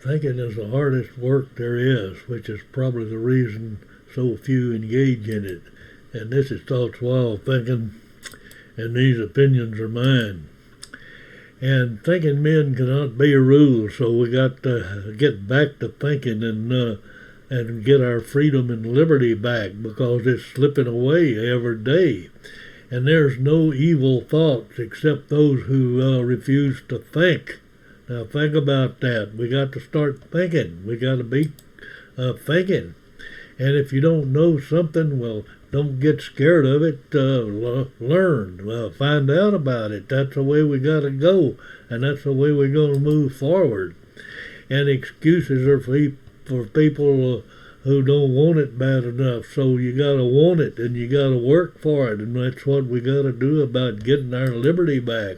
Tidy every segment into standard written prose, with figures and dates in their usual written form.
thinking is the hardest work there is, which is probably the reason so few engage in it. And this is thoughts while thinking, and these opinions are mine. And thinking men cannot be a rule, so we got to get back to thinking and get our freedom and liberty back, because it's slipping away every day. And there's no evil thoughts except those who refuse to think. Now think about that. We got to start thinking. We got to be thinking. And if you don't know something, well, don't get scared of it. Learn. Find out about it. That's the way we got to go. And that's the way we're going to move forward. And excuses are for people who don't want it bad enough. So you got to want it, and you got to work for it. And that's what we got to do about getting our liberty back.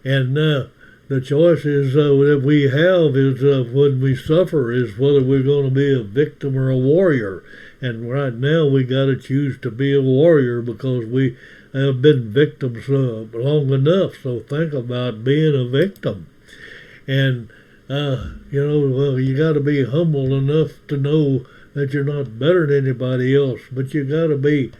And the choices that we have is when we suffer is whether we're going to be a victim or a warrior. And right now we got to choose to be a warrior, because we have been victims long enough. So think about being a victim. And you got to be humble enough to know that you're not better than anybody else, but you got to be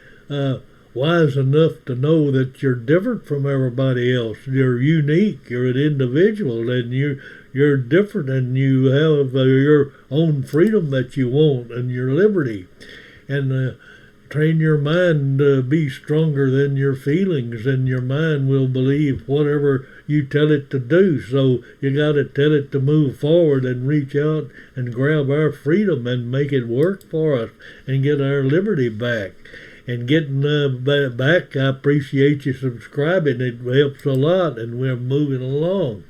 wise enough to know that you're different from everybody else. You're unique. You're an individual, and you're different, and you have your own freedom that you want and your liberty. And train your mind to be stronger than your feelings, and your mind will believe whatever you tell it to do. So you got to tell it to move forward and reach out and grab our freedom and make it work for us and get our liberty back. And getting back, I appreciate you subscribing. It helps a lot, and we're moving along.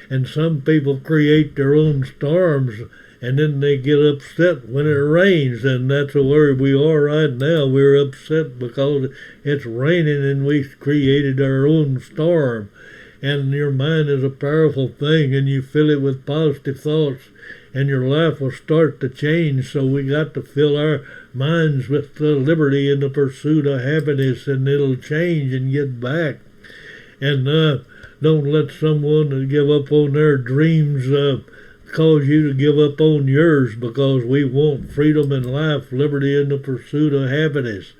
And some people create their own storms, and then they get upset when it rains, and that's where we are right now. We're upset because it's raining, and we created our own storm. And your mind is a powerful thing, and you fill it with positive thoughts, and your life will start to change. So we got to fill our minds with liberty in the pursuit of happiness, and it'll change and get back. And don't let someone give up on their dreams cause you to give up on yours, because we want freedom in life, liberty in the pursuit of happiness.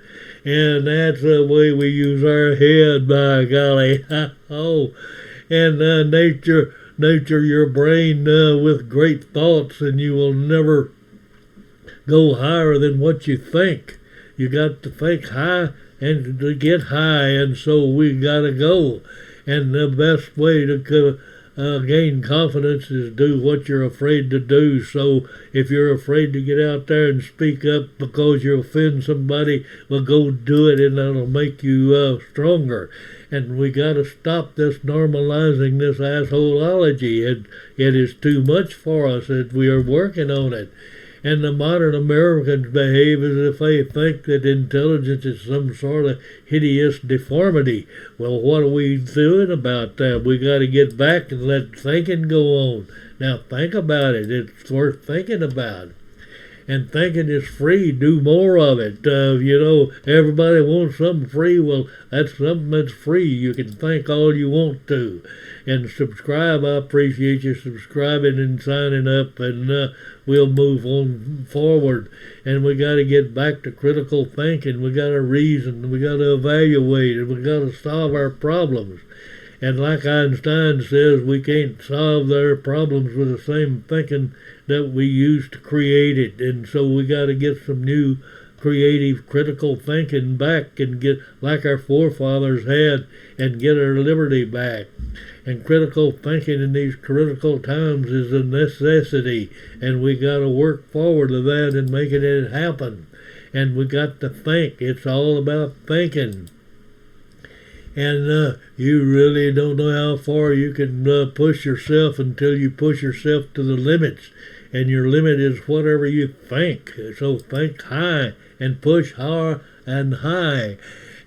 And that's the way we use our head, by golly. Oh, and nature your brain with great thoughts, and you will never go higher than what you think. You got to think high and to get high, and so we got to go. And the best way to gain confidence is do what you're afraid to do. So if you're afraid to get out there and speak up because you offend somebody, well, go do it, and that'll make you stronger. And we got to stop this normalizing this assholeology. It is too much for us, and we are working on it. And the modern Americans behave as if they think that intelligence is some sort of hideous deformity. Well, what are we doing about that? We got to get back and let thinking go on. Now think about it. It's worth thinking about. And thinking is free. Do more of it. Everybody wants something free. Well, that's something that's free. You can think all you want to. And subscribe. I appreciate you subscribing and signing up, and we'll move on forward. And we got to get back to critical thinking. We got to reason. We got to evaluate, and we got to solve our problems. And like Einstein says, we can't solve their problems with the same thinking that we used to create it. And so we got to get some new creative critical thinking back, and get like our forefathers had, and get our liberty back. And critical thinking in these critical times is a necessity, and we got to work forward to that and making it happen. And we got to think. It's all about thinking. And you really don't know how far you can push yourself until you push yourself to the limits. And your limit is whatever you think. So think high and push hard and high.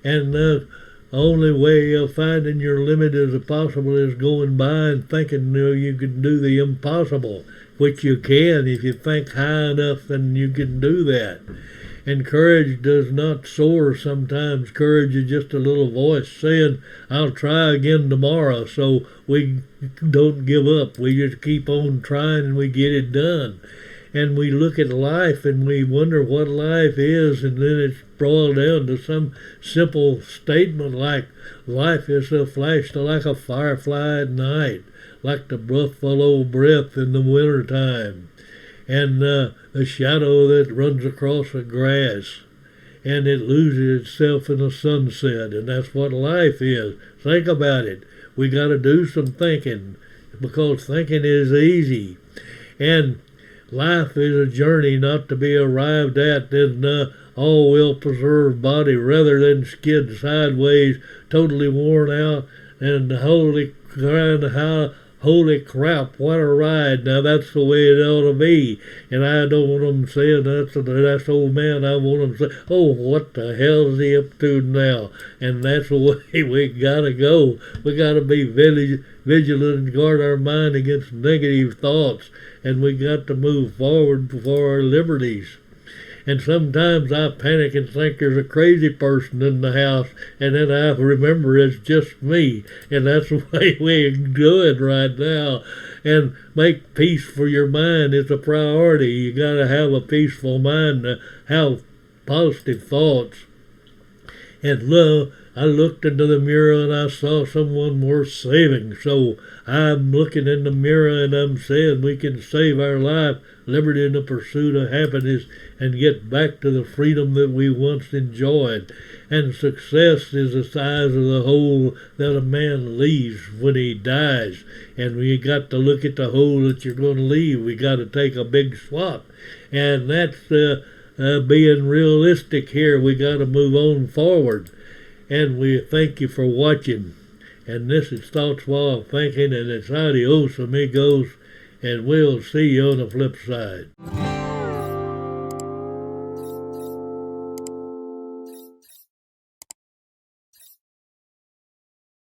And the only way of finding your limit as possible is going by and thinking you can do the impossible, which you can if you think high enough, and you can do that. And courage does not soar sometimes. Courage is just a little voice saying, I'll try again tomorrow. So we don't give up. We just keep on trying and we get it done. And we look at life and we wonder what life is, and then it's boiled down to some simple statement like, life is a flash like a firefly at night, like the buffalo breath in the wintertime, and the shadow that runs across the grass, and it loses itself in the sunset, and that's what life is. Think about it. We got to do some thinking, because thinking is easy. And life is a journey not to be arrived at in all well-preserved body, rather than skid sideways, totally worn out, and holy crap, what a ride. Now that's the way it ought to be. And I don't want them saying, that's old man. I want them to say, oh, what the hell is he up to now? And that's the way we got to go. We got to be vigilant and guard our mind against negative thoughts. And we got to move forward for our liberties. And sometimes I panic and think there's a crazy person in the house, and then I remember it's just me. And that's the way we do it right now. And make peace for your mind is a priority. You got to have a peaceful mind to have positive thoughts. And I looked into the mirror and I saw someone worth saving. So I'm looking in the mirror and I'm saying we can save our life, liberty in the pursuit of happiness, and get back to the freedom that we once enjoyed. And success is the size of the hole that a man leaves when he dies. And we got to look at the hole that you're going to leave. We got to take a big swap. And that's being realistic here. We got to move on forward. And we thank you for watching. And this is Thoughts While Thinking, and it's adios amigos, and we'll see you on the flip side.